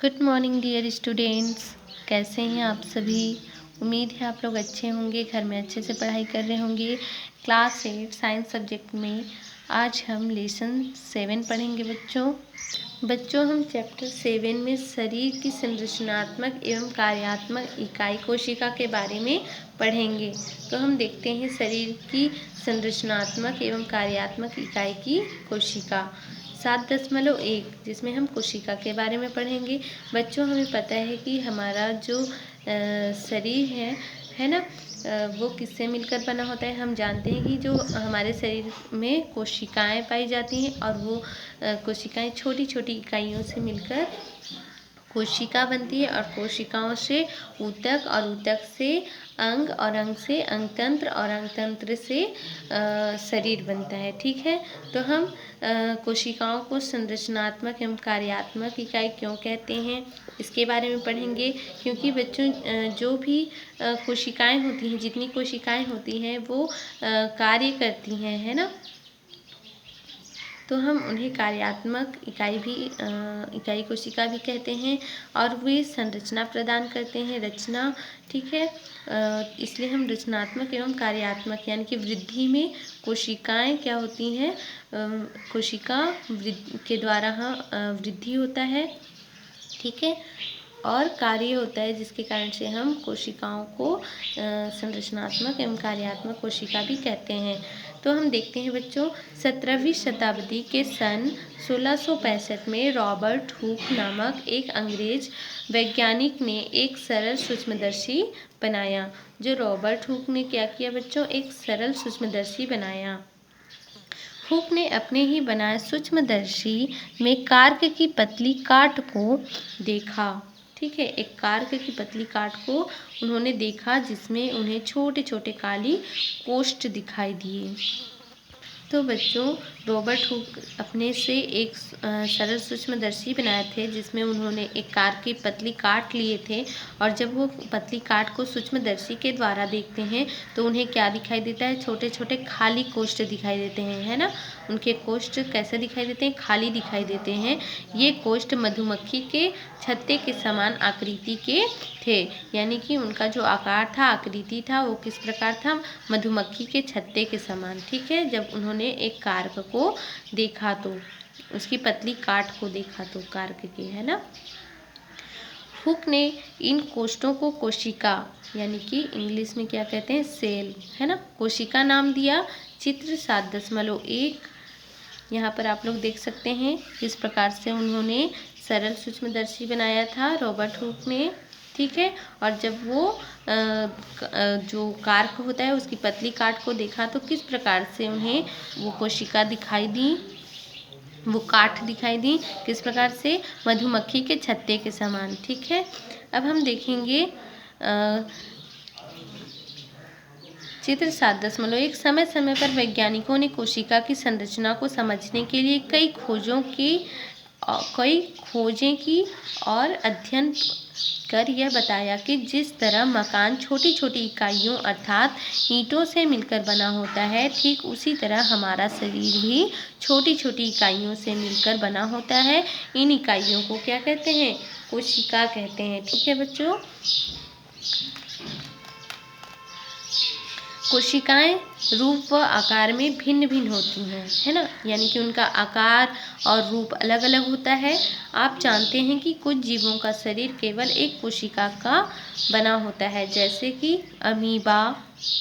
Good morning dear students. कैसे हैं आप सभी। उम्मीद है आप लोग अच्छे होंगे, घर में अच्छे से पढ़ाई कर रहे होंगे। क्लास 8 साइंस सब्जेक्ट में आज हम लेसन 7 पढ़ेंगे बच्चों हम चैप्टर 7 में शरीर की संरचनात्मक एवं कार्यात्मक इकाई कोशिका के बारे में पढ़ेंगे। तो हम देखते हैं शरीर की संरचनात्मक एवं कार्यात्मक इकाई की कोशिका 7.1, जिसमें हम कोशिका के बारे में पढ़ेंगे। बच्चों हमें पता है कि हमारा जो शरीर है ना, वो किससे मिलकर बना होता है। हम जानते हैं कि जो हमारे शरीर में कोशिकाएं पाई जाती हैं और वो कोशिकाएं छोटी छोटी इकाइयों से मिलकर कोशिका बनती है और कोशिकाओं से ऊतक और ऊतक से अंग और अंग से अंगतंत्र और अंगतंत्र से शरीर बनता है। ठीक है, तो हम कोशिकाओं को संरचनात्मक एवं कार्यात्मक इकाई क्यों कहते हैं इसके बारे में पढ़ेंगे। क्योंकि बच्चों जो भी कोशिकाएं होती हैं, जितनी कोशिकाएं होती हैं वो कार्य करती हैं, है ना, तो हम उन्हें कार्यात्मक इकाई कोशिका भी कहते हैं और वे संरचना प्रदान करते हैं, रचना। ठीक है, इसलिए हम रचनात्मक एवं कार्यात्मक यानी कि वृद्धि में कोशिकाएं क्या होती हैं, कोशिका के द्वारा वृद्धि होता है। ठीक है, और कार्य होता है जिसके कारण से हम कोशिकाओं को संरचनात्मक एवं कार्यात्मक कोशिका भी कहते हैं। तो हम देखते हैं बच्चों, 17वीं शताब्दी के सन 1665 में रॉबर्ट हुक नामक एक अंग्रेज वैज्ञानिक ने एक सरल सूक्ष्मदर्शी बनाया। जो रॉबर्ट हुक ने क्या किया बच्चों, एक सरल सूक्ष्मदर्शी बनाया। हुक ने अपने ही बनाए सूक्ष्मदर्शी में कार्क की पतली काट को देखा। ठीक है, एक कार्क की पतली काट को उन्होंने देखा जिसमें उन्हें छोटे छोटे काली कोष्ठ दिखाई दिए। तो बच्चों रॉबर्ट हुक अपने से एक सरल सूक्ष्मदर्शी बनाए थे जिसमें उन्होंने एक कार की पतली काट लिए थे, और जब वो पतली काट को सूक्ष्मदर्शी के द्वारा देखते हैं तो उन्हें क्या दिखाई देता है, छोटे छोटे खाली कोष्ठ दिखाई देते हैं, है ना। उनके कोष्ठ कैसे दिखाई देते हैं, खाली दिखाई देते हैं। ये कोष्ठ मधुमक्खी के छत्ते के समान आकृति के थे, यानी कि उनका जो आकार था, आकृति था, वो किस प्रकार था, मधुमक्खी के छत्ते के समान। ठीक है, जब उन्होंने एक कार्क को देखा तो उसकी पतली काट को देखा तो कार्क के, है ना। हुक ने इन कोष्ठों को कोशिका यानी कि इंग्लिश में क्या कहते हैं, सेल, है ना, कोशिका नाम दिया। चित्र 7.1 यहाँ पर आप लोग देख सकते हैं किस प्रकार से उन्होंने सरल सूक्ष्मदर्शी बनाया था रॉबर्ट हुक ने। ठीक है, और जब वो जो कार्क होता है उसकी पतली काट को देखा तो किस प्रकार से उन्हें वो कोशिका दिखाई दी, वो काट दिखाई दी, किस प्रकार से, मधुमक्खी के छत्ते के समान। ठीक है, अब हम देखेंगे चित्र 7.1। समय समय पर वैज्ञानिकों ने कोशिका की संरचना को समझने के लिए कई खोजें की और अध्ययन कर यह बताया कि जिस तरह मकान छोटी छोटी इकाइयों अर्थात ईंटों से मिलकर बना होता है, ठीक उसी तरह हमारा शरीर भी छोटी छोटी इकाइयों से मिलकर बना होता है। इन इकाइयों को क्या कहते हैं, कोशिका कहते हैं। ठीक है बच्चों, कोशिकाएं रूप व आकार में भिन्न भिन्न होती हैं, है ना, यानी कि उनका आकार और रूप अलग अलग होता है। आप जानते हैं कि कुछ जीवों का शरीर केवल एक कोशिका का बना होता है, जैसे कि अमीबा,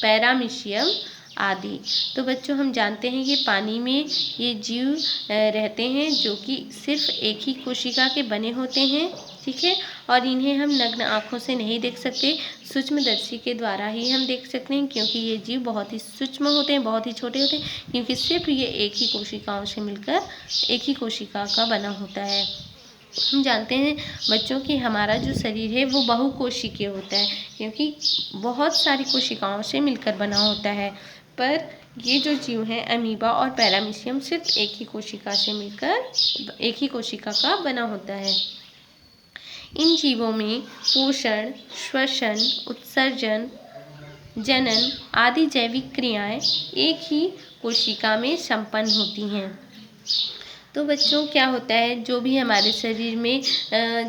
पैरामीशियम आदि। तो बच्चों हम जानते हैं कि पानी में ये जीव रहते हैं जो कि सिर्फ एक ही कोशिका के बने होते हैं। ठीक है, और इन्हें हम नग्न आँखों से नहीं देख सकते, सूक्ष्मदर्शी के द्वारा ही हम देख सकते हैं, क्योंकि ये जीव बहुत ही सूक्ष्म होते हैं, बहुत ही छोटे होते हैं, क्योंकि सिर्फ ये एक ही कोशिकाओं से मिलकर एक ही कोशिका का बना होता है। हम जानते हैं बच्चों कि हमारा जो शरीर है वो बहुकोशिकीय होता है, क्योंकि बहुत सारी कोशिकाओं से मिलकर बना होता है, पर ये जो जीव हैं अमीबा और पैरामीशियम सिर्फ एक ही कोशिका से मिलकर एक ही कोशिका का बना होता है। इन जीवों में पोषण, श्वसन, उत्सर्जन, जनन आदि जैविक क्रियाएं एक ही कोशिका में संपन्न होती हैं। तो बच्चों क्या होता है, जो भी हमारे शरीर में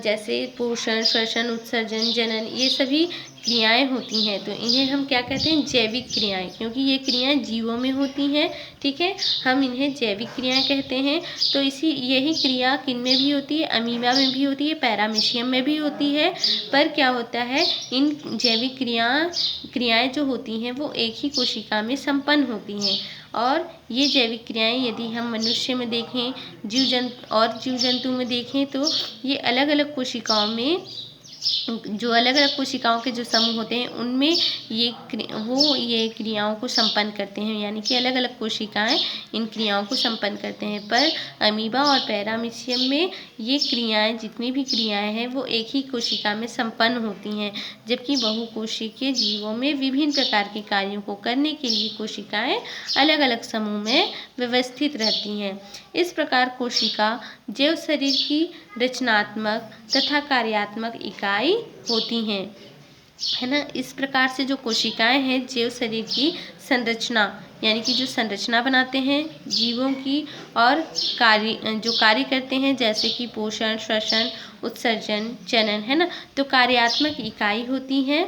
जैसे पोषण, श्वसन, उत्सर्जन, जनन, ये सभी क्रियाएं होती हैं, तो इन्हें हम क्या कहते हैं, जैविक क्रियाएं, क्योंकि ये क्रियाएं जीवों में होती हैं। ठीक है, हम इन्हें जैविक क्रियाएं कहते हैं। तो इसी यही क्रिया किन में भी होती है, अमीबा में भी होती है, पैरामीशियम में भी होती है। पर क्या होता है, इन जैविक क्रियाएं जो होती हैं वो एक ही कोशिका में संपन्न होती हैं। और ये जैविक क्रियाएं यदि हम मनुष्य में देखें, जीव जंतु में देखें, तो ये अलग अलग कोशिकाओं में, जो अलग अलग कोशिकाओं के जो समूह होते हैं उनमें ये क्रियाओं को संपन्न करते हैं, यानी कि अलग अलग कोशिकाएं इन क्रियाओं को संपन्न करते हैं। पर अमीबा और पैरामीशियम में ये क्रियाएं, जितनी भी क्रियाएं हैं वो एक ही कोशिका में संपन्न होती हैं, जबकि बहुकोशिकीय जीवों में विभिन्न प्रकार के कार्यों को करने के लिए कोशिकाएं अलग अलग समूह में व्यवस्थित रहती हैं। इस प्रकार कोशिका जैव शरीर की रचनात्मक तथा कार्यात्मक इकाई होती हैं, है ना। इस प्रकार से जो कोशिकाएं हैं जैव शरीर की संरचना, यानी कि जो संरचना बनाते हैं जीवों की, और जो कार्य करते हैं जैसे कि पोषण, श्वसन, उत्सर्जन, जनन, है ना। तो कार्यात्मक इकाई होती है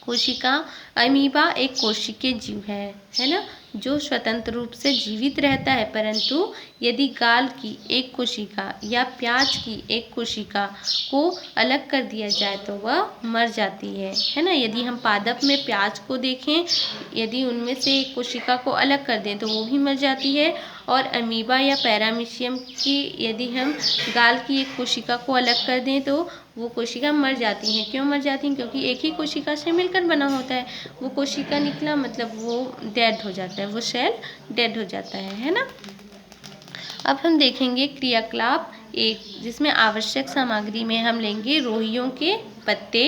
कोशिका। अमीबा एक कोशिकीय जीव है ना, जो स्वतंत्र रूप से जीवित रहता है, परंतु यदि गाल की एक कोशिका या प्याज की एक कोशिका को अलग कर दिया जाए तो वह मर जाती है ना। यदि हम पादप में प्याज को देखें, यदि उनमें से एक कोशिका को अलग कर दें तो वो भी मर जाती है। और अमीबा या पैरामीशियम की यदि हम गाल की एक कोशिका को अलग कर दें तो वो कोशिका मर जाती हैं। क्यों मर जाती हैं? क्योंकि एक ही कोशिका से मिलकर बना होता है। वो कोशिका निकला मतलब वो डेड हो जाता है, वो सेल डेड हो जाता है ना। अब हम देखेंगे क्रियाकलाप 1, जिसमें आवश्यक सामग्री में हम लेंगे रोइयों के पत्ते,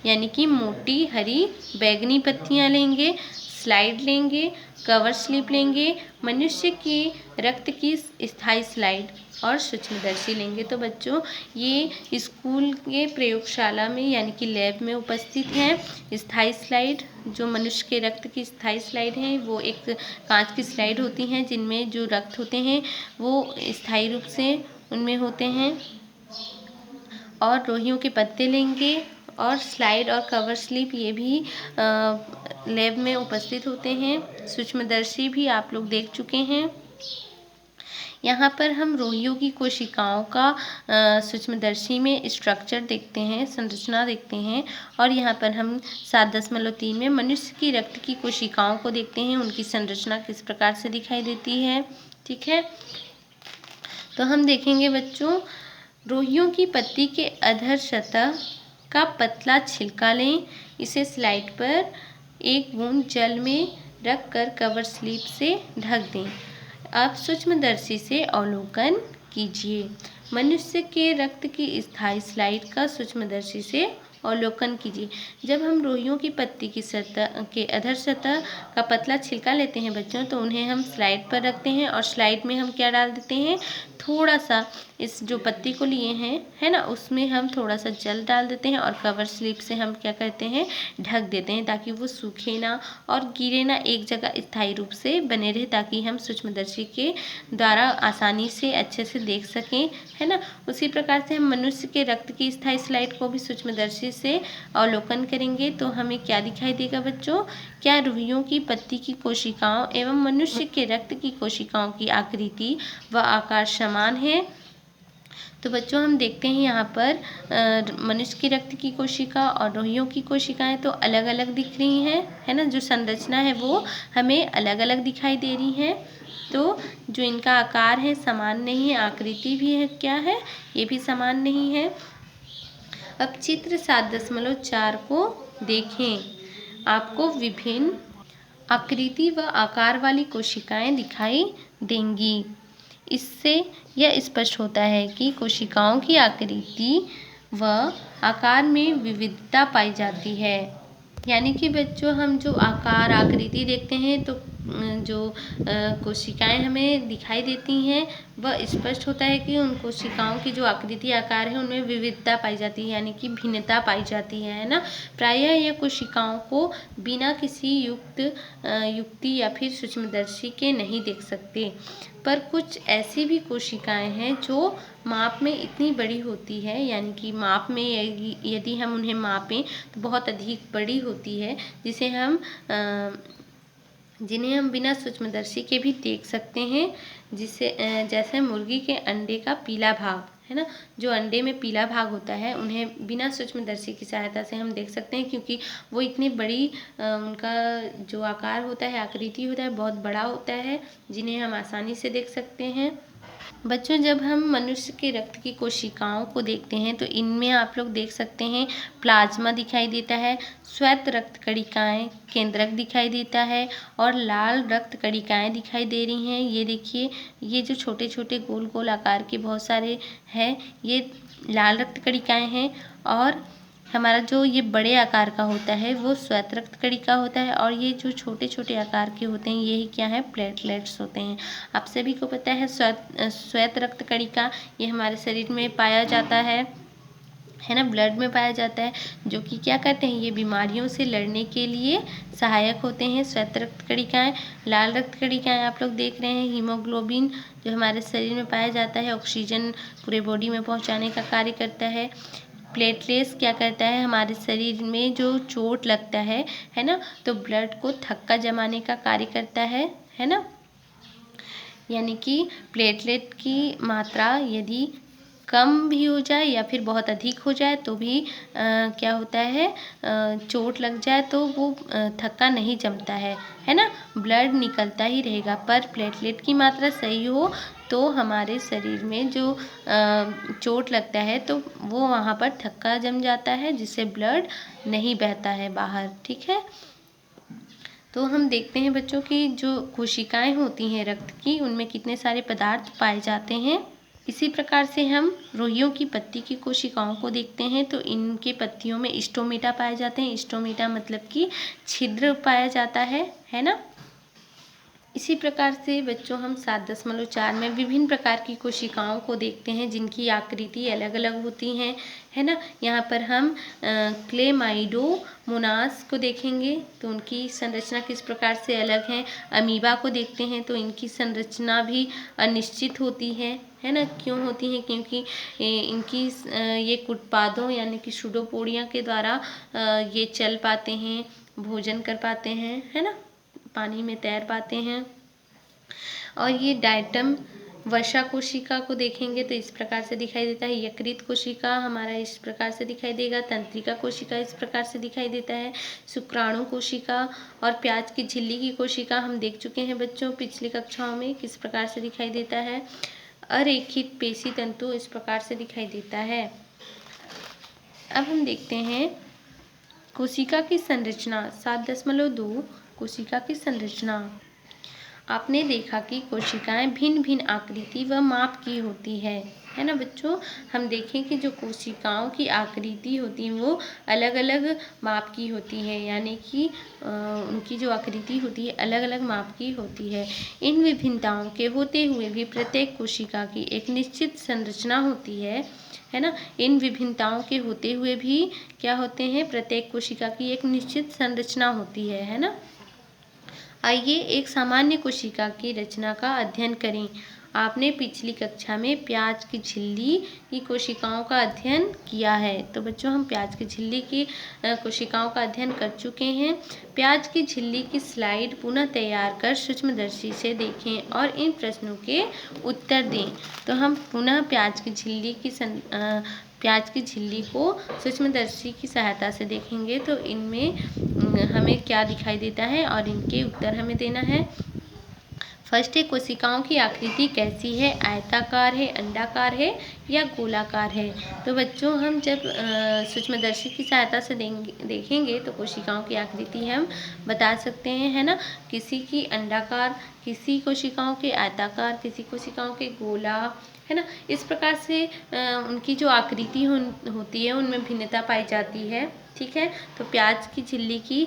यानी कि मोटी हरी बैंगनी पत्तियां लेंगे, स्लाइड लेंगे, कवर स्लिप लेंगे, मनुष्य के रक्त की स्थायी स्लाइड और सूक्ष्मदर्शी लेंगे। तो बच्चों ये स्कूल के प्रयोगशाला में यानी कि लैब में उपस्थित हैं। स्थायी स्लाइड, जो मनुष्य के रक्त की स्थायी स्लाइड है, वो एक कांच की स्लाइड होती हैं जिनमें जो रक्त होते हैं वो स्थायी रूप से उनमें होते हैं। और रोइयों के पत्ते लेंगे, और स्लाइड और कवर स्लिप ये भी लैब में उपस्थित होते हैं। सूक्ष्मदर्शी भी आप लोग देख चुके हैं। यहाँ पर हम रोइयों की कोशिकाओं का सूक्ष्मदर्शी में स्ट्रक्चर देखते हैं, संरचना देखते हैं। और यहाँ पर हम 7.3 में मनुष्य की रक्त की कोशिकाओं को देखते हैं, उनकी संरचना किस प्रकार से दिखाई देती है। ठीक है, तो हम देखेंगे बच्चों, रोइयों की पत्ती के अधर सतह का पतला छिलका लें, इसे स्लाइड पर एक बूंद जल में रखकर कवर स्लिप से ढक दें। अब सूक्ष्मदर्शी से अवलोकन कीजिए। मनुष्य के रक्त की स्थायी स्लाइड का सूक्ष्मदर्शी से अवलोकन कीजिए। जब हम रोइयों की पत्ती की सतह के अधर सतह का पतला छिलका लेते हैं बच्चों, तो उन्हें हम स्लाइड पर रखते हैं और स्लाइड में हम क्या डाल देते हैं, थोड़ा सा इस जो पत्ती को लिए हैं है ना, उसमें हम थोड़ा सा जल डाल देते हैं और कवर स्लिप से हम क्या करते हैं, ढक देते हैं, ताकि वो सूखे ना और गिरे ना, एक जगह स्थायी रूप से बने रहे, ताकि हम सूक्ष्मदर्शी के द्वारा आसानी से अच्छे से देख सकें, है ना। उसी प्रकार से हम मनुष्य के रक्त की स्थायी स्लाइड को भी सूक्ष्मदर्शी से अवलोकन करेंगे तो हमें क्या दिखाई देगा बच्चों, क्या रोइयों की पत्ती की कोशिकाओं एवं मनुष्य के रक्त की कोशिकाओं की आकृति व आकार समान है। तो बच्चों हम देखते हैं यहाँ पर मनुष्य की रक्त की कोशिका और रोइयों की कोशिकाएं तो अलग अलग दिख रही हैं, है ना। जो संरचना है वो हमें अलग अलग दिखाई दे रही है। तो जो इनका आकार है समान नहीं है, आकृति भी है क्या है, ये भी समान नहीं है। अब चित्र 7.4 को देखें। आपको विभिन्न आकृति व आकार वाली कोशिकाएं दिखाई देंगी। इससे यह स्पष्ट होता है कि कोशिकाओं की आकृति व आकार में विविधता पाई जाती है। यानी कि बच्चों हम जो आकार आकृति देखते हैं तो जो कोशिकाएं हमें दिखाई देती हैं वह स्पष्ट होता है कि उन कोशिकाओं की जो आकृति आकार है उनमें विविधता पाई जाती है, यानी कि भिन्नता पाई जाती है ना। प्रायः यह कोशिकाओं को बिना किसी युक्ति या फिर सूक्ष्मदर्शी के नहीं देख सकते, पर कुछ ऐसी भी कोशिकाएं हैं जो माप में इतनी बड़ी होती है, यानी कि माप में यदि हम उन्हें मापें तो बहुत अधिक बड़ी होती है, जिन्हें हम बिना सूक्ष्मदर्शी के भी देख सकते हैं। जैसे मुर्गी के अंडे का पीला भाग है ना, जो अंडे में पीला भाग होता है उन्हें बिना सूक्ष्मदर्शी की सहायता से हम देख सकते हैं, क्योंकि वो इतनी बड़ी उनका जो आकार होता है, आकृति होता है, बहुत बड़ा होता है, जिन्हें हम आसानी से देख सकते हैं। बच्चों, जब हम मनुष्य के रक्त की कोशिकाओं को देखते हैं तो इनमें आप लोग देख सकते हैं प्लाज्मा दिखाई देता है, श्वेत रक्त कणिकाएं, केंद्रक दिखाई देता है और लाल रक्त कणिकाएं दिखाई दे रही हैं। ये देखिए, ये जो छोटे छोटे गोल गोल आकार के बहुत सारे हैं, ये लाल रक्त कणिकाएं हैं, और हमारा जो ये बड़े आकार का होता है वो श्वेत रक्त कणिका होता है, और ये जो छोटे छोटे आकार के होते हैं यही क्या है, प्लेटलेट्स होते हैं। आप सभी को पता है श्वेत रक्त कणिका ये हमारे शरीर में पाया जाता है ना, ब्लड में पाया जाता है, जो कि क्या करते हैं, ये बीमारियों से लड़ने के लिए सहायक होते हैं। श्वेत रक्त कणिकाएं, लाल रक्त कणिकाएं आप लोग देख रहे हैं, हीमोग्लोबिन जो हमारे शरीर में पाया जाता है, ऑक्सीजन पूरे बॉडी में पहुंचाने का कार्य करता है। प्लेटलेट्स क्या करता है, हमारे शरीर में जो चोट लगता है ना, तो ब्लड को थक्का जमाने का कार्य करता है ना। यानी कि प्लेटलेट की मात्रा यदि कम भी हो जाए या फिर बहुत अधिक हो जाए तो भी क्या होता है, चोट लग जाए तो वो थक्का नहीं जमता है ना, ब्लड निकलता ही रहेगा। पर प्लेटलेट की मात्रा सही हो तो हमारे शरीर में जो चोट लगता है तो वो वहाँ पर थक्का जम जाता है, जिससे ब्लड नहीं बहता है बाहर, ठीक है। तो हम देखते हैं बच्चों की जो कोशिकाएं होती हैं रक्त की, उनमें कितने सारे पदार्थ पाए जाते हैं। इसी प्रकार से हम रोइयों की पत्ती की कोशिकाओं को देखते हैं तो इनके पत्तियों में स्टोमेटा पाए जाते हैं। स्टोमेटा मतलब कि छिद्र पाया जाता है ना। इसी प्रकार से बच्चों हम 7.4 में विभिन्न प्रकार की कोशिकाओं को देखते हैं जिनकी आकृति अलग अलग होती हैं, है ना। यहाँ पर हम क्लेमाइडोमोनास को देखेंगे तो उनकी संरचना किस प्रकार से अलग है। अमीबा को देखते हैं तो इनकी संरचना भी अनिश्चित होती है ना। क्यों होती है, क्योंकि इनकी ये कुटपादों यानी कि सूडोपोडिया के द्वारा ये चल पाते हैं, भोजन कर पाते हैं, है ना, पानी में तैर पाते हैं। और ये डायटम वर्षा कोशिका को देखेंगे तो इस प्रकार से दिखाई देता है। यकृत कोशिका हमारा इस प्रकार से दिखाई देगा। तंत्रिका कोशिका इस प्रकार से दिखाई देता है। शुक्राणु कोशिका और प्याज की झिल्ली की कोशिका हम देख चुके हैं बच्चों पिछली कक्षाओं में, किस प्रकार से दिखाई देता है। अरेखित पेशी तंतु इस प्रकार से दिखाई देता है। अब हम देखते हैं कोशिका की संरचना 7.2 कोशिका की संरचना। आपने देखा कि कोशिकाएं भिन्न भिन्न आकृति व माप की होती है ना बच्चों। हम देखें कि जो कोशिकाओं की आकृति होती है वो अलग अलग माप की होती है, यानी कि उनकी जो आकृति होती है अलग अलग माप की होती है। इन विभिन्नताओं के होते हुए भी प्रत्येक कोशिका की एक निश्चित संरचना होती है ना। इन विभिन्नताओं के होते हुए भी क्या होते हैं, प्रत्येक कोशिका की एक निश्चित संरचना होती है ना। आइए एक सामान्य कोशिका की रचना का अध्ययन करें। आपने पिछली कक्षा में प्याज की झिल्ली की कोशिकाओं का अध्ययन किया है, तो बच्चों हम प्याज की झिल्ली की कोशिकाओं का अध्ययन कर चुके हैं। प्याज की झिल्ली की स्लाइड पुनः तैयार कर सूक्ष्मदर्शी से देखें और इन प्रश्नों के उत्तर दें। तो हम पुनः प्याज की झिल्ली को सूक्ष्मदर्शी की सहायता से देखेंगे तो इनमें हमें क्या दिखाई देता है और इनके उत्तर हमें देना है। फर्स्ट है, कोशिकाओं की आकृति कैसी है, आयताकार है, अंडाकार है या गोलाकार है। तो बच्चों हम जब सूक्ष्मदर्शी की सहायता से देखेंगे तो कोशिकाओं की आकृति हम बता सकते हैं, है ना। किसी की अंडाकार, किसी कोशिकाओं के आयताकार, किसी कोशिकाओं के गोला, है ना। इस प्रकार से उनकी जो आकृति होती है उनमें भिन्नता पाई जाती है, ठीक है। तो प्याज की झिल्ली की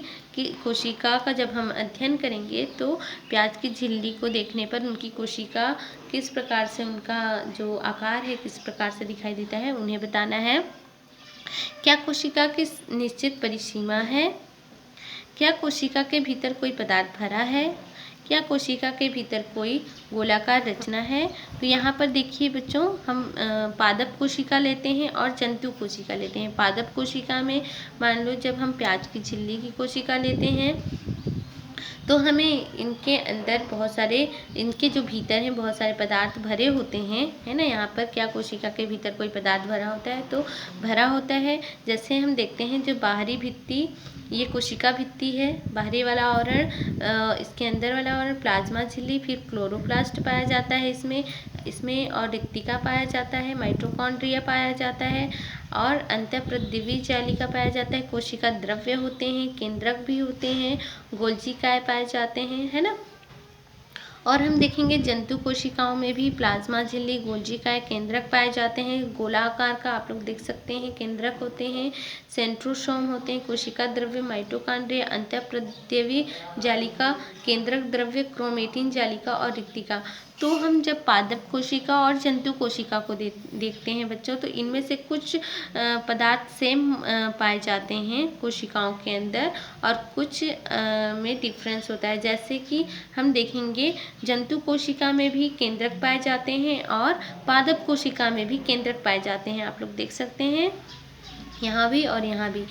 कोशिका का जब हम अध्ययन करेंगे तो प्याज की झिल्ली को देखने पर उनकी कोशिका किस प्रकार से, उनका जो आकार है किस प्रकार से दिखाई देता है, उन्हें बताना है। क्या कोशिका की निश्चित परिसीमा है? क्या कोशिका के भीतर कोई पदार्थ भरा है? क्या कोशिका के भीतर कोई गोलाकार रचना है? तो यहाँ पर देखिए बच्चों, हम पादप कोशिका लेते हैं और जंतु कोशिका लेते हैं। पादप कोशिका में मान लो जब हम प्याज की झिल्ली की कोशिका लेते हैं तो हमें इनके अंदर बहुत सारे, इनके जो भीतर हैं बहुत सारे पदार्थ भरे होते हैं, है ना। यहाँ पर क्या कोशिका के भीतर कोई पदार्थ भरा होता है? तो भरा होता है। जैसे हम देखते हैं जो बाहरी भित्ति, ये कोशिका भित्ति है, बाहरी वाला आवरण, इसके अंदर वाला आवरण प्लाज्मा झिल्ली, फिर क्लोरोप्लास्ट पाया जाता है इसमें और रिक्तिका पाया जाता है, माइटोकॉन्ड्रिया पाया जाता है और अंतःप्रद्रव्य जालिका पाया जाता है। कोशिका द्रव्य होते हैं, केंद्रक भी होते हैं, गोल्जिकाएं पाए जाते हैं, है ना। और हम देखेंगे जंतु कोशिकाओं में भी प्लाज्मा झिल्ली, गोल्जिकाएं, केंद्रक पाए जाते हैं। गोलाकार का आप लोग देख सकते हैं केंद्रक होते हैं, सेंट्रोसोम होते हैं, कोशिका द्रव्य, माइटोकॉन्ड्रिया, अंतःप्रद्रव्य जालिका, केंद्रक द्रव्य, क्रोमेटिन जालिका और रिक्तिका। तो हम जब पादप कोशिका और जंतु कोशिका को देखते हैं बच्चों, तो इनमें से कुछ पदार्थ सेम पाए जाते हैं कोशिकाओं के अंदर और कुछ में डिफरेंस होता है। जैसे कि हम देखेंगे जंतु कोशिका में भी केंद्रक पाए जाते हैं और पादप कोशिका में भी केंद्रक पाए जाते हैं। आप लोग देख सकते हैं यहाँ भी और यहाँ भी।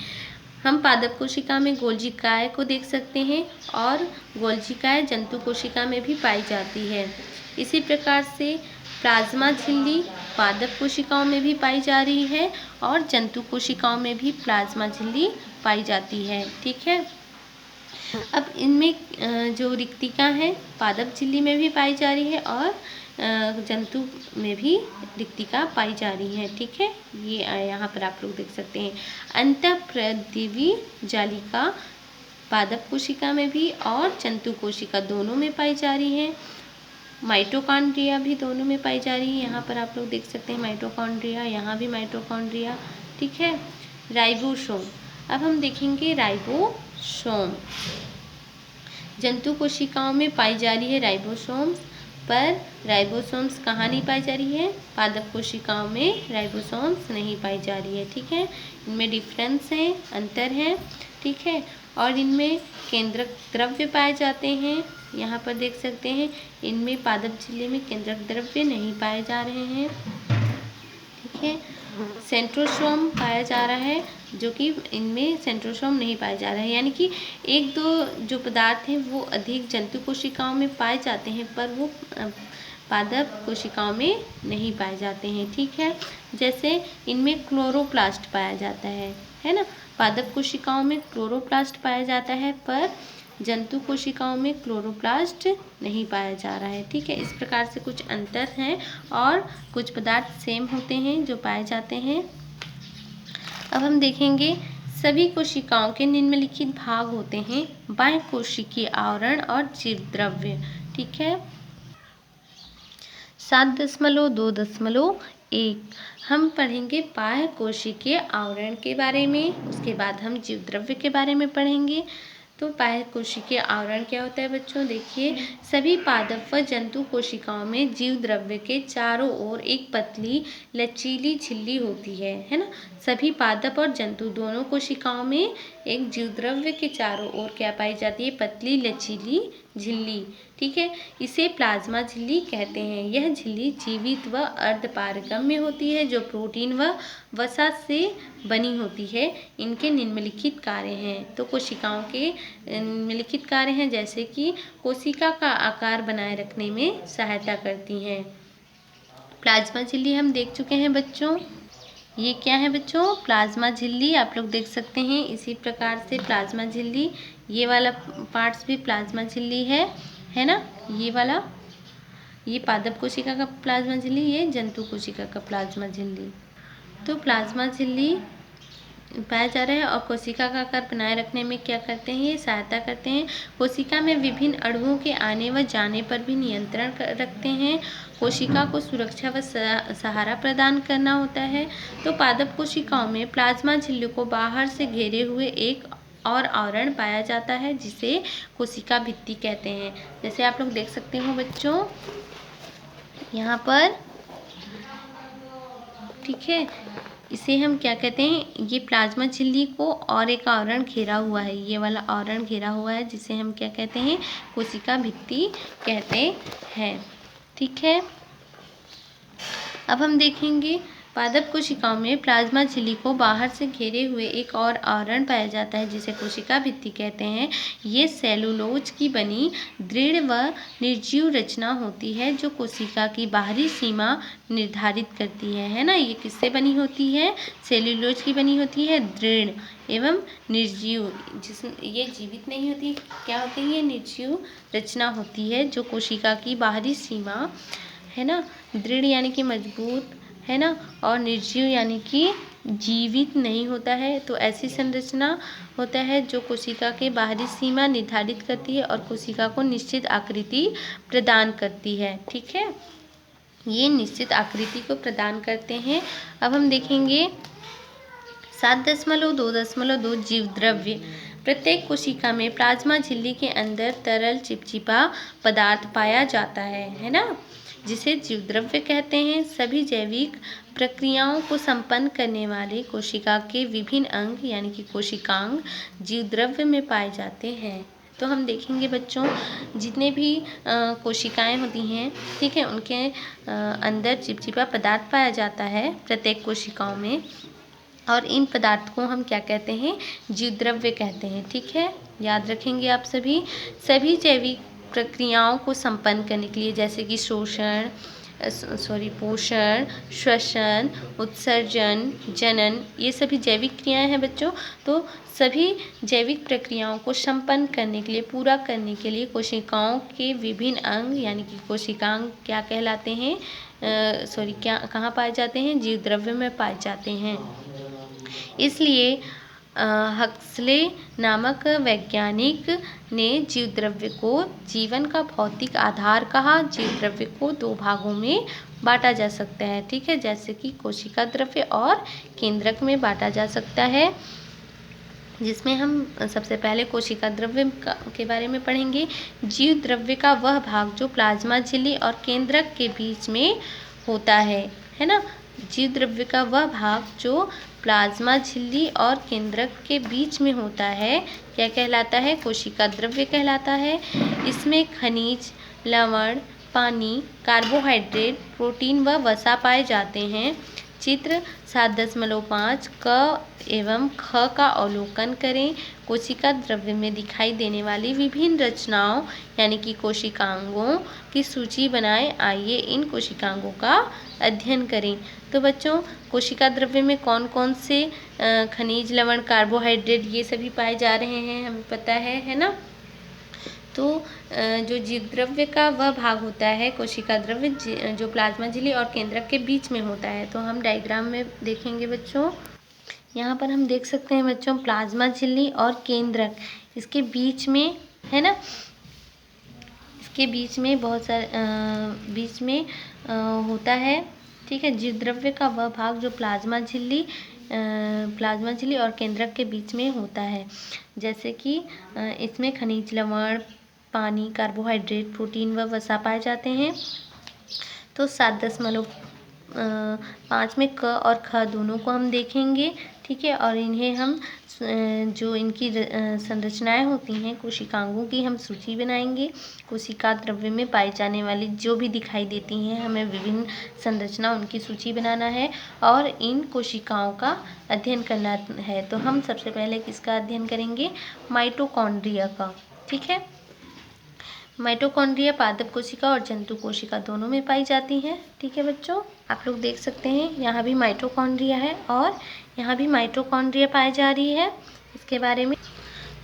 हम पादप कोशिका में गोल्जिकाएं को देख सकते हैं और गोल्जिकाएं जंतु कोशिका में भी पाई जाती है। इसी प्रकार से प्लाज्मा झिल्ली पादप कोशिकाओं में भी पाई जा रही है और जंतु कोशिकाओं में भी प्लाज्मा झिल्ली पाई जाती है, ठीक है। अब इनमें जो रिक्तिका है पादप झिल्ली में भी पाई जा रही है और जंतु में भी रिक्तिका पाई जा रही है, ठीक है। ये यहाँ पर आप लोग देख सकते हैं। अंतःप्रद्रव्य जालिका पादप कोशिका में भी और जंतु कोशिका दोनों में पाई जा रही है। माइटोकॉन्ड्रिया भी दोनों में पाई जा रही है। यहाँ पर आप लोग देख सकते हैं माइटोकॉन्ड्रिया, यहाँ भी माइटोकॉन्ड्रिया, ठीक है। राइबोसोम, अब हम देखेंगे राइबोसोम। जंतु कोशिकाओं में पाई जा रही है राइबोसोम्स, पर राइबोसोम्स कहाँ नहीं पाई जा रही है? पादप कोशिकाओं में राइबोसोम्स नहीं पाई जा रही है, ठीक है। इनमें डिफरेंस है, अंतर है, ठीक है। और इनमें केंद्रक द्रव्य पाए जाते हैं, यहाँ पर देख सकते हैं। इनमें पादप झिल्ली में केंद्रक द्रव्य नहीं पाए जा रहे हैं, ठीक है। सेंट्रोसोम पाया जा रहा है, जो कि इनमें सेंट्रोसोम नहीं पाया जा रहा है। यानी कि एक दो जो पदार्थ हैं वो अधिक जंतु कोशिकाओं में पाए जाते हैं पर वो पादप कोशिकाओं में नहीं पाए जाते हैं, ठीक है। जैसे इनमें क्लोरोप्लास्ट पाया जाता है ना। पादप कोशिकाओं में क्लोरोप्लास्ट पाया जाता है पर जंतु कोशिकाओं में क्लोरोप्लास्ट नहीं पाया जा रहा है, ठीक है। इस प्रकार से कुछ अंतर हैं और कुछ पदार्थ सेम होते हैं जो पाए जाते हैं। अब हम देखेंगे सभी कोशिकाओं के निम्नलिखित भाग होते हैं: बाह्य कोशिकीय आवरण और जीवद्रव्य, ठीक है। 7.2.1 हम पढ़ेंगे बाह्य कोशिकीय आवरण के बारे में, उसके बाद हम जीवद्रव्य के बारे में पढ़ेंगे। तो बाह्य कोशिकीय आवरण क्या होता है बच्चों? देखिए, सभी पादप व जंतु कोशिकाओं में जीवद्रव्य के चारों ओर एक पतली लचीली झिल्ली होती है ना। सभी पादप और जंतु दोनों कोशिकाओं में एक जीवद्रव्य के चारों ओर क्या पाई जाती है? पतली लचीली झिल्ली, ठीक है। इसे प्लाज्मा झिल्ली कहते हैं। यह झिल्ली जीवित व अर्धपारगम्य होती है जो प्रोटीन व वसा से बनी होती है। इनके निम्नलिखित कार्य हैं। तो कोशिकाओं के निम्नलिखित कार्य हैं, जैसे कि कोशिका का आकार बनाए रखने में सहायता करती हैं। प्लाज्मा झिल्ली हम देख चुके हैं बच्चों। ये क्या है बच्चों? प्लाज्मा झिल्ली, आप लोग देख सकते हैं। इसी प्रकार से प्लाज्मा झिल्ली, ये वाला पार्ट्स भी प्लाज्मा झिल्ली है ना। ये वाला, ये पादप कोशिका का प्लाज्मा झिल्ली, ये जंतु कोशिका का प्लाज्मा झिल्ली। तो प्लाज्मा झिल्ली पाया जा रहा है और कोशिका का आकार बनाए रखने में क्या करते हैं, ये सहायता करते हैं। कोशिका में विभिन्न अणुओं के आने व जाने पर भी नियंत्रण रखते हैं। कोशिका को सुरक्षा व सहारा प्रदान करना होता है। तो पादप कोशिकाओं में प्लाज्मा झिल्ली को बाहर से घेरे हुए एक और आवरण पाया जाता है जिसे कोशिका भित्ति कहते हैं। जैसे आप लोग देख सकते हो बच्चों यहाँ पर, ठीक है, इसे हम क्या कहते हैं, ये प्लाज्मा झिल्ली को और एक आवरण घेरा हुआ है, ये वाला आवरण घेरा हुआ है जिसे हम क्या कहते हैं, कोशिका भित्ति कहते हैं। ठीक है, अब हम देखेंगे पादप कोशिकाओं में प्लाज्मा झिल्ली को बाहर से घेरे हुए एक और आवरण पाया जाता है जिसे कोशिका भित्ति कहते हैं। ये सेलुलोज की बनी दृढ़ व निर्जीव रचना होती है जो कोशिका की बाहरी सीमा निर्धारित करती है ना। ये किससे बनी होती है, सेलुलोज की बनी होती है, दृढ़ एवं निर्जीव, ये जीवित नहीं होती, क्या होती है, ये निर्जीव रचना होती है जो कोशिका की बाहरी सीमा है ना, दृढ़ यानी कि मजबूत है ना, और निर्जीव यानी कि जीवित नहीं होता है। तो ऐसी संरचना होता है जो कोशिका के बाहरी सीमा निर्धारित करती है और कोशिका को निश्चित आकृति प्रदान करती है। ठीक है, ये निश्चित आकृति को प्रदान करते हैं। अब हम देखेंगे 7.2.2 जीव द्रव्य। प्रत्येक कोशिका में प्लाज्मा झिल्ली के अंदर तरल चिपचिपा पदार्थ पाया जाता है ना, जिसे जीवद्रव्य कहते हैं। सभी जैविक प्रक्रियाओं को संपन्न करने वाले कोशिका के विभिन्न अंग यानी कि कोशिकांग जीवद्रव्य में पाए जाते हैं। तो हम देखेंगे बच्चों, जितने भी कोशिकाएं होती हैं, ठीक है, उनके अंदर चिपचिपा पदार्थ पाया जाता है प्रत्येक कोशिकाओं में, और इन पदार्थ को हम क्या कहते हैं, जीवद्रव्य कहते हैं। ठीक है, याद रखेंगे आप सभी जैविक प्रक्रियाओं को संपन्न करने के लिए, जैसे कि पोषण, श्वसन, उत्सर्जन, जनन, ये सभी जैविक क्रियाएं हैं बच्चों। तो सभी जैविक प्रक्रियाओं को संपन्न करने के लिए, पूरा करने के लिए कोशिकाओं के विभिन्न अंग यानी कि कोशिकांग क्या कहलाते हैं, कहाँ पाए जाते हैं, जीवद्रव्य में पाए जाते हैं। इसलिए हक्सले नामक वैज्ञानिक ने जीवद्रव्य को जीवन का भौतिक आधार कहा। जीवद्रव्य को दो भागों में बांटा जा सकता है, ठीक है, जैसे कि कोशिका द्रव्य और केंद्रक में बांटा जा सकता है, जिसमें हम सबसे पहले कोशिका द्रव्य के बारे में पढ़ेंगे। जीव द्रव्य का वह भाग जो प्लाज्मा झिल्ली और केंद्रक के बीच में होता है ना। जीव द्रव्य का वह भाग जो प्लाज्मा झिल्ली और केंद्रक के बीच में होता है क्या कहलाता है, कोशिका द्रव्य कहलाता है। इसमें खनिज, लवण, पानी, कार्बोहाइड्रेट, प्रोटीन व वसा पाए जाते हैं। चित्र 7.5 क एवं ख का अवलोकन करें। कोशिका द्रव्य में दिखाई देने वाली विभिन्न रचनाओं यानी कि कोशिकांगों की सूची बनाएं। आइए इन कोशिकांगों का अध्ययन करें। तो बच्चों, कोशिका द्रव्य में कौन कौन से खनिज, लवण, कार्बोहाइड्रेट ये सभी पाए जा रहे हैं, हमें पता है ना। तो जो जीव द्रव्य का वह भाग होता है कोशिका द्रव्य जो प्लाज्मा झिल्ली और केंद्रक के बीच में होता है। तो हम डायग्राम में देखेंगे बच्चों, यहाँ पर हम देख सकते हैं बच्चों, प्लाज्मा झिल्ली और केंद्रक, इसके बीच में है ना, इसके बीच में बहुत सारे बीच में होता है, ठीक है। जीव द्रव्य का वह भाग जो प्लाज्मा झिल्ली और केंद्रक के बीच में होता है, जैसे कि इसमें खनिज, लवण, पानी, कार्बोहाइड्रेट, प्रोटीन व वसा पाए जाते हैं। तो 7.5 में क और ख दोनों को हम देखेंगे, ठीक है, और इन्हें हम जो इनकी संरचनाएं होती हैं कोशिकांगों की हम सूची बनाएंगे। कोशिका द्रव्य में पाई जाने वाली जो भी दिखाई देती हैं हमें विभिन्न संरचना उनकी सूची बनाना है और इन कोशिकाओं का अध्ययन करना है। तो हम सबसे पहले किसका अध्ययन करेंगे, माइटोकॉन्ड्रिया का, ठीक है। माइटोकॉन्ड्रिया पादप कोशिका और जंतु कोशिका दोनों में पाई जाती हैं, ठीक है बच्चों। आप लोग देख सकते हैं यहाँ भी माइटोकॉन्ड्रिया है और यहाँ भी माइटोकॉन्ड्रिया पाई जा रही है। इसके बारे में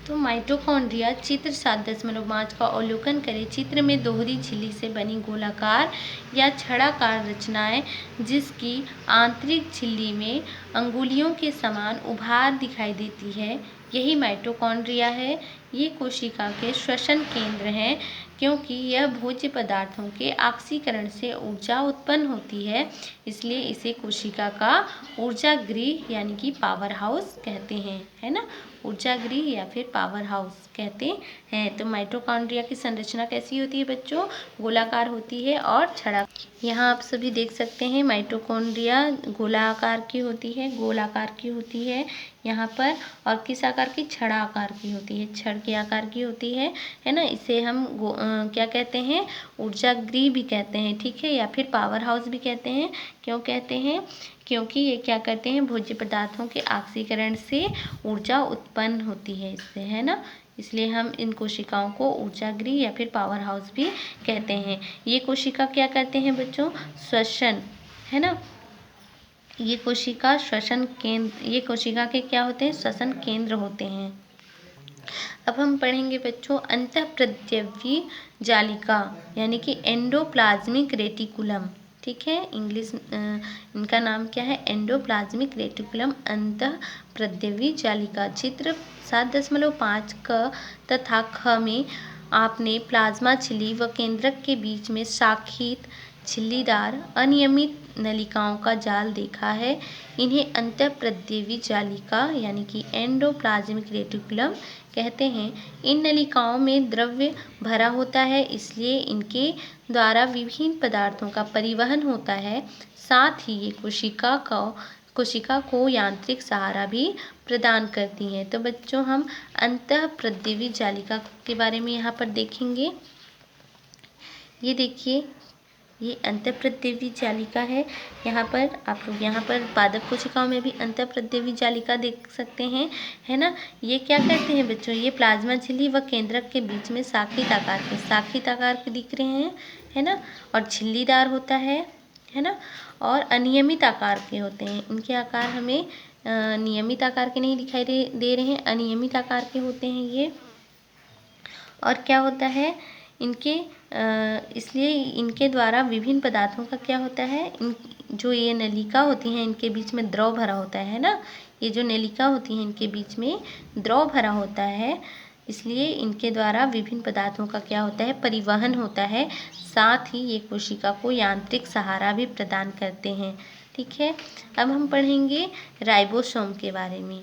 तो माइटोकॉन्ड्रिया चित्र 7.5 का अवलोकन करें। चित्र में दोहरी झिल्ली से बनी गोलाकार या छड़ाकार रचनाएं, जिसकी आंतरिक झिल्ली में अंगुलियों के समान उभार दिखाई देती है, यही माइटोकॉन्ड्रिया है। ये कोशिका के श्वसन केंद्र हैं, क्योंकि यह भोज्य पदार्थों के ऑक्सीकरण से ऊर्जा उत्पन्न होती है, इसलिए इसे कोशिका का ऊर्जा गृह यानी कि पावर हाउस कहते हैं, है ना। ऊर्जा गृह या फिर पावर हाउस कहते हैं। तो माइटोकॉन्ड्रिया की संरचना कैसी होती है बच्चों? गोलाकार होती है और छड़ा। यहाँ आप सभी देख सकते हैं माइटोकॉन्ड्रिया गोलाकार की होती है, गोलाकार की होती है यहाँ पर, और किस आकार की? छड़ा आकार की होती है, छड़ के आकार की होती है ना। इसे हम क्या कहते हैं? ऊर्जा गृह भी कहते हैं, ठीक है, या फिर पावर हाउस भी कहते हैं। क्यों कहते हैं? क्योंकि ये क्या करते हैं? भोज्य पदार्थों के ऑक्सीकरण से ऊर्जा उत्पन्न होती है इससे, है ना। इसलिए हम इन कोशिकाओं को ऊर्जा गृह या फिर पावर हाउस भी कहते हैं। ये कोशिका क्या करते हैं बच्चों? श्वसन, है ना। ये कोशिका श्वसन केंद्र, ये कोशिका के क्या होते हैं? श्वसन केंद्र होते हैं। अब हम पढ़ेंगे बच्चों अंतःप्रद्रव्य जालिका यानी कि एंडोप्लाज्मिक रेटिकुलम, ठीक है। इंग्लिश इनका नाम क्या है? एंडोप्लाज्मिक रेटिकुलम अंतःप्रद्रव्य जालिका। चित्र 7.5 क तथा ख में आपने प्लाज्मा झिल्ली व केंद्रक के बीच में शाखित झिल्लीदार अनियमित नलिकाओं का जाल देखा है। इन्हें अंतःप्रद्रव्य जालिका यानी कि एंडोप्लाज्मिक रेटिकुलम कहते हैं। इन नलिकाओं में द्रव्य भरा होता है, इसलिए इनके द्वारा विभिन्न पदार्थों का परिवहन होता है। साथ ही ये कोशिका को यांत्रिक सहारा भी प्रदान करती हैं। तो बच्चों हम अंतःप्रद्रव्य जालिका के बारे में यहाँ पर देखेंगे। ये देखिए, ये अंतःप्रद्रव्य जालिका है। यहाँ पर आप लोग यहाँ पर पादप कोशिकाओं में भी अंतःप्रद्रव्य जालिका देख सकते हैं, है ना। ये क्या करते हैं बच्चों? ये प्लाज्मा झिल्ली व केंद्रक के बीच में शाखित आकार के दिख रहे हैं, है ना, और झिल्लीदार होता है ना, और अनियमित आकार के होते हैं। इनके आकार हमें नियमित आकार के नहीं दिखाई दे रहे हैं, अनियमित आकार के होते हैं ये। और क्या होता है इनके इसलिए इनके द्वारा विभिन्न पदार्थों का क्या होता है? जो ये नलिका होती हैं इनके बीच में द्रव भरा होता है ना। ये जो नलिका होती है इनके बीच में द्रव भरा होता है, इसलिए इनके द्वारा विभिन्न पदार्थों का क्या होता है? परिवहन होता है। साथ ही ये कोशिका को यांत्रिक सहारा भी प्रदान करते हैं, ठीक है। अब हम पढ़ेंगे राइबोसोम के बारे में।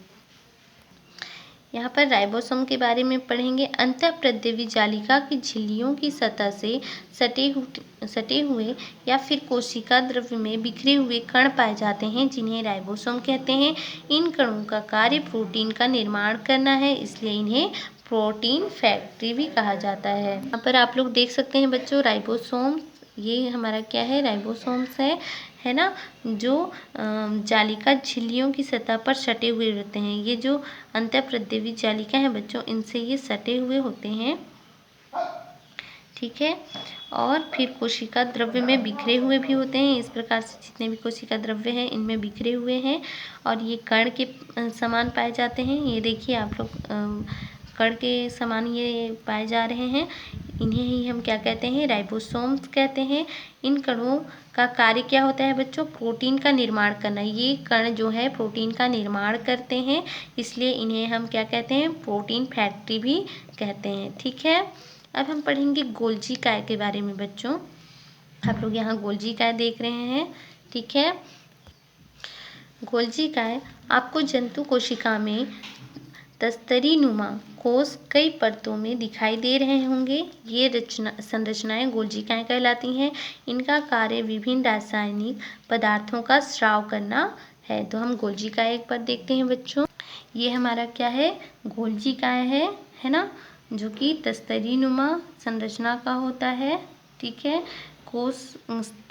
यहाँ पर राइबोसोम के बारे में पढ़ेंगे। अंतःप्रद्रव्य जालिका की झिल्लियों की सतह से सटे हुए या फिर कोशिका द्रव्य में बिखरे हुए कण पाए जाते हैं, जिन्हें राइबोसोम कहते हैं। इन कणों का कार्य प्रोटीन का निर्माण करना है, इसलिए इन्हें प्रोटीन फैक्ट्री भी कहा जाता है। यहाँ पर आप लोग देख सकते हैं बच्चों राइबोसोम, ये हमारा क्या है? राइबोसोम्स है ना, जो जालिका झिल्लियों की सतह पर सटे हुए रहते हैं। ये जो अंतःप्रद्रव्य जालिका है बच्चों, इनसे ये सटे हुए होते हैं, ठीक है। और फिर कोशिका द्रव्य में बिखरे हुए भी होते हैं। इस प्रकार से जितने भी कोशिका द्रव्य हैं इनमें बिखरे हुए हैं और ये कण के समान पाए जाते हैं। ये देखिए आप लोग कण के समान ये पाए जा रहे हैं। इन्हें ही हम क्या कहते हैं? राइबोसोम्स कहते हैं। इन कणों का कार्य क्या होता है बच्चों? प्रोटीन का निर्माण करना। ये कण जो है प्रोटीन का निर्माण करते हैं, इसलिए इन्हें हम क्या कहते हैं? प्रोटीन फैक्ट्री भी कहते हैं, ठीक है। अब हम पढ़ेंगे गोल्जी काय के बारे में बच्चों। आप लोग यहाँ गोल्जी काय देख रहे हैं, ठीक है। गोल्जी काय आपको जंतु कोशिका में तस्तरी नुमा कोष कई परतों में दिखाई दे रहे होंगे। ये संरचनाएं गोल्जी काय कहलाती हैं। इनका कार्य विभिन्न रासायनिक पदार्थों का स्राव करना है। तो हम गोल्जी काय एक बार देखते हैं बच्चों। ये हमारा क्या है? गोल्जी काय है ना, जो कि तस्तरी नुमा संरचना का होता है, ठीक है। कोष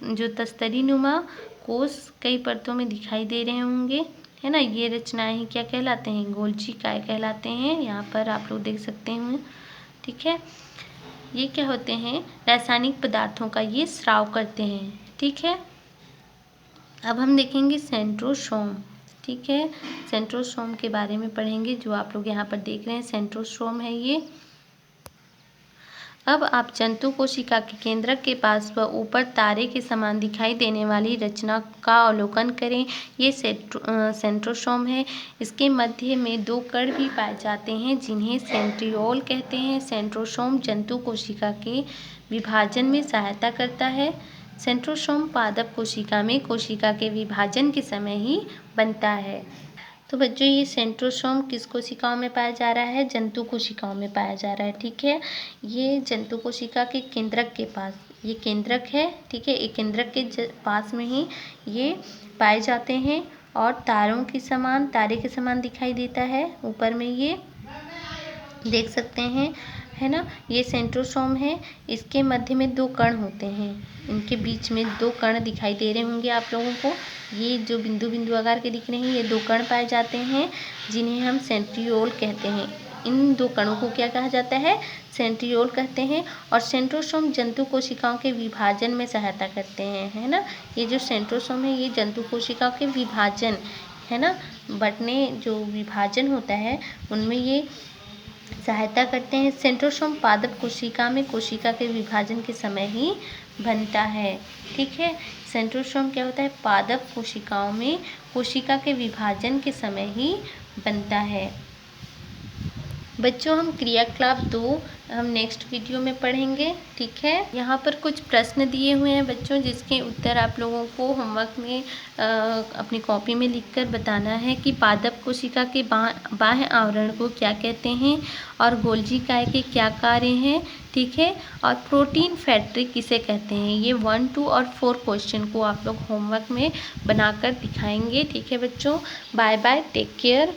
जो तस्तरी नुमा कोष कई परतों में दिखाई दे रहे होंगे, है ना। ये रचनाएं ही क्या कहलाते हैं? गोल्जी काय कहलाते हैं। यहाँ पर आप लोग देख सकते हैं, ठीक है। ये क्या होते हैं? रासायनिक पदार्थों का ये स्राव करते हैं, ठीक है। अब हम देखेंगे सेंट्रोसोम। ठीक है। सेंट्रोसोम के बारे में पढ़ेंगे, जो आप लोग यहाँ पर देख रहे हैं सेंट्रोसोम है ये। अब आप जंतु कोशिका के केंद्रक के पास व ऊपर तारे के समान दिखाई देने वाली रचना का अवलोकन करें। ये सेंट्रोसोम है। इसके मध्य में 2 कण भी पाए जाते हैं जिन्हें सेंट्रियोल कहते हैं। सेंट्रोसोम जंतु कोशिका के विभाजन में सहायता करता है। सेंट्रोसोम पादप कोशिका में कोशिका के विभाजन के समय ही बनता है। तो बच्चों, ये सेंट्रोसोम किस कोशिकाओं में पाया जा रहा है? जंतु कोशिकाओं में पाया जा रहा है। ठीक है। ये जंतु कोशिका के केंद्रक के पास, ये केंद्रक है, ठीक है, एक केंद्रक के पास में ही ये पाए जाते हैं और तारे के समान दिखाई देता है। ऊपर में ये देख सकते हैं, है ना। ये सेंट्रोसोम है। इसके मध्य में 2 कण होते हैं। इनके बीच में 2 कण दिखाई दे रहे होंगे आप लोगों को। ये जो बिंदु बिंदु आकार के दिख रहे हैं, ये 2 कण पाए जाते हैं जिन्हें हम सेंट्रियोल कहते हैं। इन 2 कणों को क्या कहा जाता है? सेंट्रियोल कहते हैं। और सेंट्रोसोम जंतु कोशिकाओं के विभाजन में सहायता करते हैं, है ना। ये जो सेंट्रोसोम है, ये जंतु कोशिकाओं के विभाजन, है ना, बंटने जो विभाजन होता है उनमें ये सहायता करते हैं। सेंट्रोसोम पादप कोशिका में कोशिका के विभाजन के समय ही बनता है। ठीक है। सेंट्रोसोम क्या होता है? पादप कोशिकाओं में कोशिका के विभाजन के समय ही बनता है। बच्चों, हम क्रियाकलाप 2 हम नेक्स्ट वीडियो में पढ़ेंगे। ठीक है। यहाँ पर कुछ प्रश्न दिए हुए हैं बच्चों, जिसके उत्तर आप लोगों को होमवर्क में अपनी कॉपी में लिखकर बताना है कि पादप कोशिका के बाह्य आवरण को क्या कहते हैं और गोल्जी काय के क्या कार्य हैं। ठीक है। और प्रोटीन फैक्ट्री किसे कहते हैं। ये 1, 2 और 4 क्वेश्चन को आप लोग होमवर्क में बनाकर दिखाएंगे। ठीक है बच्चों। Bye bye, take care.